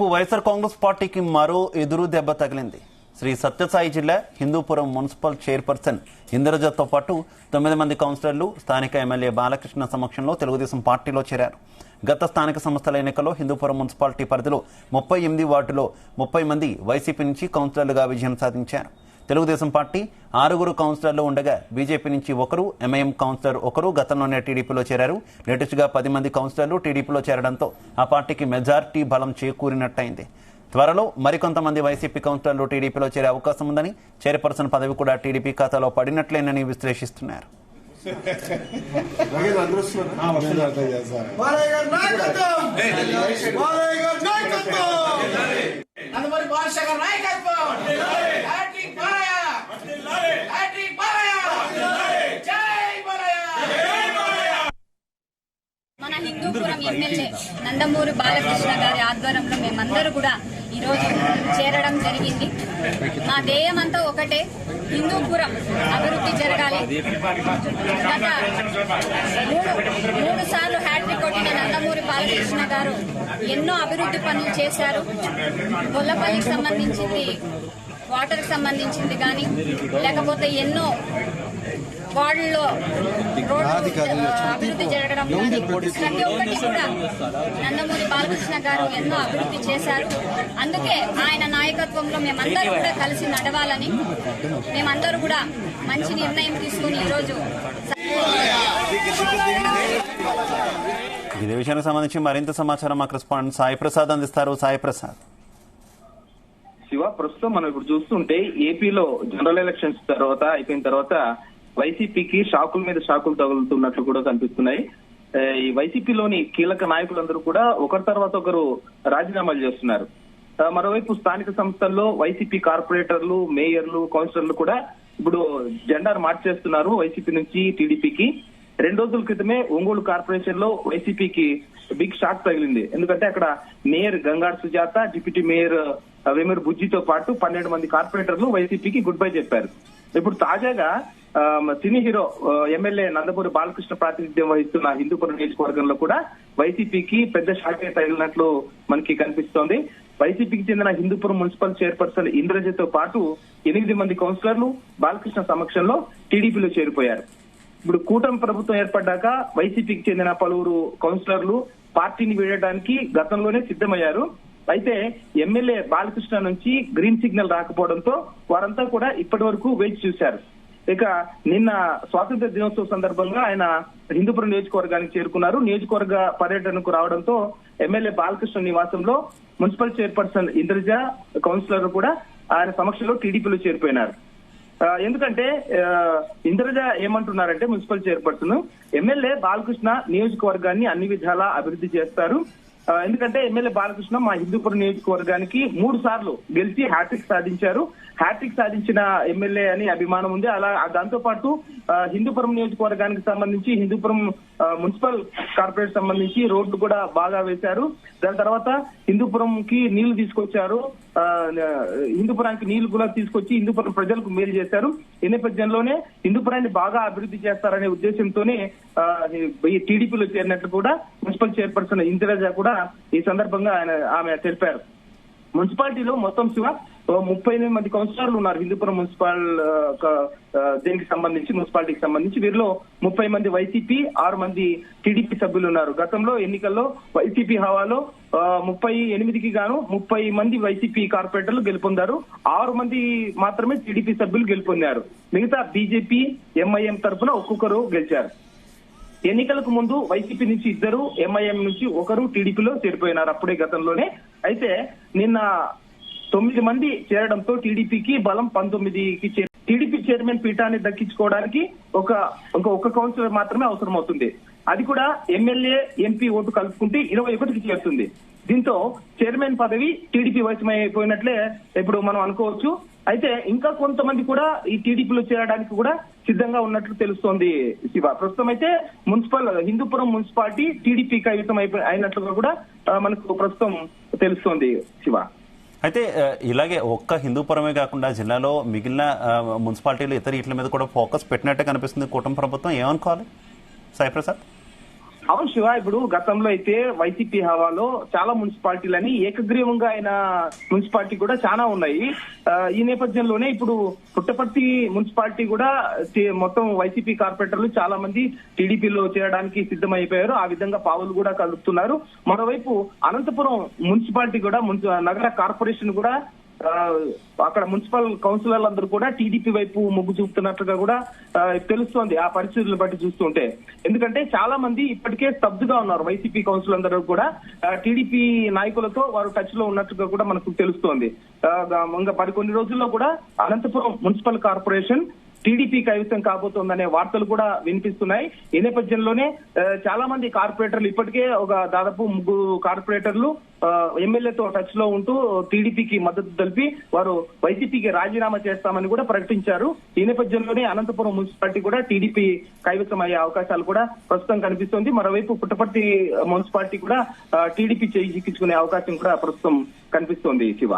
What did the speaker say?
వైఎస్ఆర్ కాంగ్రెస్ పార్టీకి మరో ఎదురు దెబ్బ తగిలింది. శ్రీ సత్యసాయి జిల్లా హిందూపురం మున్సిపల్ చైర్పర్సన్ ఇంద్రజతో పాటు 9 మంది కౌన్సిలర్లు స్థానిక ఎమ్మెల్యే బాలకృష్ణ సమక్షంలో తెలుగుదేశం పార్టీలో చేరారు. గత స్థానిక సంస్థల ఎన్నికల్లో హిందూపురం మున్సిపాలిటీ పరిధిలో 38 వార్డులో 30 మంది వైసీపీ నుంచి కౌన్సిలర్లుగా విజయం సాధించారు. తెలుగుదేశం పార్టీ 6 కౌన్సిలర్లు ఉండగా బీజేపీ నుంచి 1, ఎంఐఎం కౌన్సిలర్ 1 గతంలోనే టీడీపీలో చేరారు. లేటెస్ట్గా 10 మంది కౌన్సిలర్లు టీడీపీలో చేరడంతో ఆ పార్టీకి మెజారిటీ బలం చేకూరినట్టయింది. త్వరలో మరికొంతమంది వైసీపీ కౌన్సిలర్లు టీడీపీలో చేరే అవకాశం ఉందని, చైర్పర్సన్ పదవి కూడా టీడీపీ ఖాతాలో పడినట్లేనని విశ్లేషిస్తున్నారు. మన హిందూపురం ఎమ్మెల్యే నందమూరి బాలకృష్ణ గారి ఆధ్వర్యంలో మేమందరూ కూడా ఈరోజు చేరడం జరిగింది. మా ధ్యేయం అంతా ఒకటే, హిందూపురం అభివృద్ధి జరగాలి. గత 3 సార్లు హ్యాట్రిక్ కొట్టిన నందమూరి బాలకృష్ణ గారు ఎన్నో అభివృద్ధి పనులు చేశారు. గొల్లపల్లికి సంబంధించింది, వాటర్కి సంబంధించింది కానీ, లేకపోతే ఎన్నో వార్డుల్లో రోడ్డు అభివృద్ధి జరగడం కానీ, ప్రతి ఒక్కటి కూడా నందమూరి బాలకృష్ణ గారు ఎన్నో అభివృద్ధి చేశారు. అందుకే ఆయన నాయకత్వంలో మేమందరూ కూడా కలిసి నడవాలని, మేమందరూ కూడా మంచి నిర్ణయం తీసుకుని ఈరోజు ఇదే విషయానికి సంబంధించి మరింత సమాచారం మా కరెస్పాండెంట్ సాయి ప్రసాద్ అందిస్తారు. సాయి ప్రసాద్. శివ, ప్రస్తుతం మనం ఇప్పుడు చూస్తుంటే ఏపీలో జనరల్ ఎలక్షన్స్ అయిపోయిన తర్వాత వైసీపీకి షాకుల మీద షాకులు తగులుతున్నట్లు కూడా కనిపిస్తున్నాయి. ఈ వైసీపీలోని కీలక నాయకులందరూ కూడా ఒకరి తర్వాత ఒకరు రాజీనామాలు చేస్తున్నారు. మరోవైపు స్థానిక సంస్థల్లో వైసీపీ కార్పొరేటర్లు, మేయర్లు, కౌన్సిలర్లు కూడా ఇప్పుడు జెండాను మార్చేస్తున్నారు వైసీపీ నుంచి టీడీపీకి. 2 రోజుల క్రితమే ఒంగోలు కార్పొరేషన్ లో వైసీపీకి బిగ్ షాక్ తగిలింది. ఎందుకంటే అక్కడ mayor Gangar Sujatha, deputy mayor Vemuri బుజ్జితో పాటు 12 మంది కార్పొరేటర్లు వైసీపీకి గుడ్ బై చెప్పారు. ఇప్పుడు తాజాగా cine hero MLA Nandamuri Balakrishna ప్రాతినిధ్యం వహిస్తున్న హిందూపురం నియోజకవర్గంలో కూడా వైసీపీకి పెద్ద షాకే తగిలినట్లు మనకి కనిపిస్తోంది. వైసీపీకి చెందిన హిందూపురం మున్సిపల్ చైర్పర్సన్ ఇంద్రజతో పాటు 8 మంది కౌన్సిలర్లు బాలకృష్ణ సమక్షంలో టీడీపీలో చేరిపోయారు. ఇప్పుడు కూటమి ప్రభుత్వం ఏర్పడ్డాక వైసీపీకి చెందిన పలువురు కౌన్సిలర్లు పార్టీని వీడడానికి గతంలోనే సిద్ధమయ్యారు. అయితే ఎమ్మెల్యే బాలకృష్ణ నుంచి గ్రీన్ సిగ్నల్ రాకపోవడంతో వారంతా కూడా ఇప్పటి వరకు వేచి చూశారు. ఇక నిన్న స్వాతంత్ర దినోత్సవం సందర్భంగా ఆయన హిందూపురం నియోజకవర్గానికి చేరుకున్నారు. నియోజకవర్గ పర్యటనకు రావడంతో ఎమ్మెల్యే బాలకృష్ణ నివాసంలో మున్సిపల్ చైర్పర్సన్ ఇంద్రజ, కౌన్సిలర్ కూడా ఆయన సమక్షంలో టీడీపీలో చేరిపోయినారు. ఎందుకంటే ఇంద్రజ ఏమంటున్నారంటే, మున్సిపల్ చైర్పర్సన్ ఎమ్మెల్యే బాలకృష్ణ నియోజకవర్గాన్ని అన్ని విధాలా అభివృద్ధి చేస్తారు. ఎందుకంటే ఎమ్మెల్యే బాలకృష్ణ మా హిందూపురం నియోజకవర్గానికి 3 సార్లు గెలిచి హ్యాట్రిక్ సాధించారు. హ్యాట్రిక్ సాధించిన ఎమ్మెల్యే అని అభిమానం ఉంది. అలా దాంతో పాటు హిందూపురం నియోజకవర్గానికి సంబంధించి హిందూపురం మున్సిపల్ కార్పొరేట్ సంబంధించి రోడ్లు కూడా బాగా వేశారు. దాని తర్వాత హిందూపురంకి నీళ్లు తీసుకొచ్చారు. హిందూపురానికి నీళ్లు కూడా తీసుకొచ్చి హిందూపురం ప్రజలకు మేలు చేశారు. ఈ నేపథ్యంలోనే హిందూపురాన్ని బాగా అభివృద్ధి చేస్తారనే ఉద్దేశంతోనే టీడీపీలో చేరినట్లు కూడా మున్సిపల్ చైర్పర్సన్ ఇందిరాజ కూడా ఈ సందర్భంగా ఆమె తెలిపారు. మున్సిపాలిటీలో మొత్తం 38 మంది కౌన్సిలర్లు ఉన్నారు హిందూపురం మున్సిపల్ దీనికి సంబంధించి, మున్సిపాలిటీకి సంబంధించి. వీరిలో 30 మంది వైసీపీ, 6 మంది టీడీపీ సభ్యులు ఉన్నారు. గతంలో ఎన్నికల్లో వైసీపీ హవాలో 38కి గాను 30 మంది వైసీపీ కార్పొరేటర్లు గెలుపొందారు. 6 మంది మాత్రమే టీడీపీ సభ్యులు గెలుపొందారు. మిగతా బీజేపీ, ఎంఐఎం తరఫున ఒక్కొక్కరు గెలిచారు. ఎన్నికలకు ముందు వైసీపీ నుంచి 2, ఎంఐఎం నుంచి 1 టీడీపీలో చేరిపోయినారు అప్పుడే గతంలోనే. అయితే నిన్న 9 మంది చేరడంతో టీడీపీకి బలం 19కి టీడీపీ చైర్మన్ పీఠాన్ని దక్కించుకోవడానికి ఒక కౌన్సిలర్ మాత్రమే అవసరం అవుతుంది. అది కూడా ఎమ్మెల్యే, ఎంపీ ఓటు కలుపుకుంటే 21కి చేరుతుంది. దీంతో చైర్మన్ పదవి టీడీపీ వశమైపోయినట్లే ఇప్పుడు మనం అనుకోవచ్చు. అయితే ఇంకా కొంతమంది కూడా ఈ టీడీపీలో చేరడానికి కూడా సిద్ధంగా ఉన్నట్లు తెలుస్తోంది శివ. ప్రస్తుతం అయితే హిందూపురం మున్సిపాలిటీ టీడీపీ కైవసం అయినట్లుగా కూడా మనకు ప్రస్తుతం తెలుస్తోంది శివ. అయితే ఇలాగే ఒక్క హిందూపురమే కాకుండా జిల్లాలో మిగిలిన మున్సిపాలిటీలు ఇతర ఇట్ల మీద కూడా ఫోకస్ పెట్టినట్టే కనిపిస్తుంది కూటమి ప్రభుత్వం. ఏమనుకోవాలి సాయి ప్రసాద్? అవును శివ, ఇప్పుడు గతంలో అయితే వైసీపీ హవాలో చాలా మున్సిపాలిటీలని ఏకగ్రీవంగా అయిన మున్సిపాలిటీ కూడా చాలా ఉన్నాయి. ఈ నేపథ్యంలోనే ఇప్పుడు పుట్టపర్తి మున్సిపాలిటీ కూడా మొత్తం వైసీపీ కార్పొరేటర్లు చాలా మంది టీడీపీలో చేరడానికి సిద్ధమైపోయారు. ఆ విధంగా పావులు కూడా కలుపుతున్నారు. మరోవైపు అనంతపురం మున్సిపాలిటీ కూడా నగర కార్పొరేషన్ కూడా అక్కడ మున్సిపల్ కౌన్సిలర్లందరూ కూడా టీడీపీ వైపు మొగ్గు చూపుతున్నట్లుగా కూడా తెలుస్తోంది ఆ పరిస్థితులను బట్టి చూస్తుంటే. ఎందుకంటే చాలా మంది ఇప్పటికే స్తబ్దుగా ఉన్నారు. వైసీపీ కౌన్సిలర్లందరూ కూడా టీడీపీ నాయకులతో వారు టచ్ లో ఉన్నట్లుగా కూడా మనకు తెలుస్తోంది. ఇంకా మరికొన్ని రోజుల్లో కూడా అనంతపురం మున్సిపల్ కార్పొరేషన్ టీడీపీ కైవసం కాబోతోందనే వార్తలు కూడా వినిపిస్తున్నాయి. ఈ నేపథ్యంలోనే చాలా మంది కార్పొరేటర్లు ఇప్పటికే దాదాపు 3 కార్పొరేటర్లు ఎమ్మెల్యేతో టచ్ లో ఉంటూ టీడీపీకి మద్దతు తెలిపి వారు వైసీపీకి రాజీనామా చేస్తామని కూడా ప్రకటించారు. ఈ నేపథ్యంలోనే అనంతపురం మున్సిపాలిటీ కూడా టీడీపీ కైవసం అయ్యే అవకాశాలు కూడా ప్రస్తుతం కనిపిస్తోంది. మరోవైపు పుట్టపర్తి మున్సిపాలిటీ కూడా టీడీపీ చేయి చిక్కించుకునే అవకాశం కూడా ప్రస్తుతం కనిపిస్తోంది శివ.